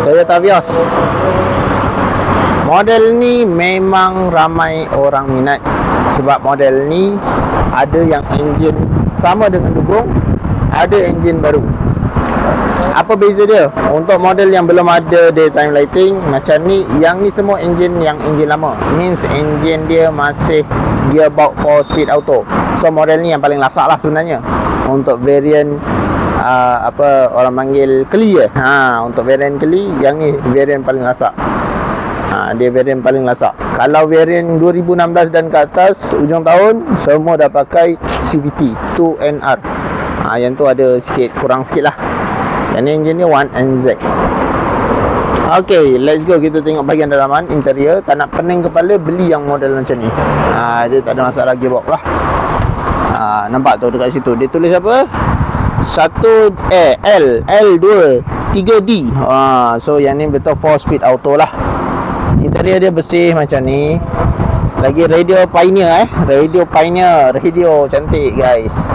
Toyota Vios. Model ni memang ramai orang minat sebab model ni ada yang enjin sama dengan dugong, ada enjin baru. Apa beza dia? Untuk model yang belum ada daytime lighting macam ni, yang ni semua enjin yang enjin lama. Means enjin dia masih gearbox 4 speed auto. So model ni yang paling lasak lah sebenarnya. Untuk variant apa orang panggil Keli untuk variant Keli, yang ni variant paling lasak. Dia variant paling lasak. Kalau variant 2016 dan ke atas ujung tahun semua dah pakai CVT 2NR. Yang tu ada sikit kurang sikit lah. Yang ni enjin dia 1NZ. Okay, let's go. Kita tengok bahagian dalaman interior. Tak nak pening kepala, beli yang model macam ni. Dia tak ada masalah gearbox lah. Nampak tu dekat situ dia tulis apa? L2 3D. So yang ni betul 4 speed auto lah. Interior dia bersih macam ni. Lagi radio Pioneer Radio Pioneer, radio cantik guys.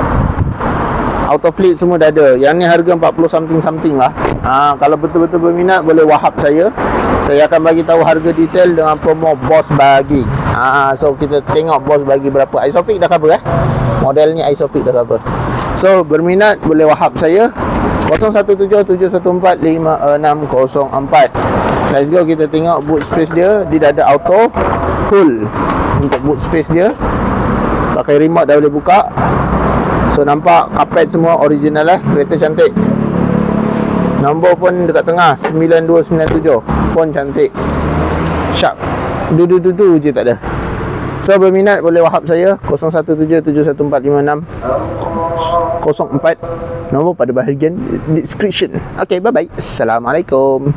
Auto flip semua dah ada. Yang ni harga 40 something lah. Kalau betul-betul berminat boleh wahab saya. Saya akan bagi tahu harga detail dengan promo Boss Bagi. So kita tengok Boss Bagi berapa. Isofix dah cover model ni Isofix dah cover. So berminat boleh wahab saya 0177104604. Let's go, kita tengok boot space dia. Dia dah ada auto full untuk boot space dia. Pakai remote dah boleh buka. So nampak carpet semua original lah. Kereta cantik. Nombor pun dekat tengah 9297. Pun cantik. Sharp. Du je tak ada. So berminat boleh wahab saya 0177145604. Nombor pada bahagian description. Okay, bye bye. Assalamualaikum.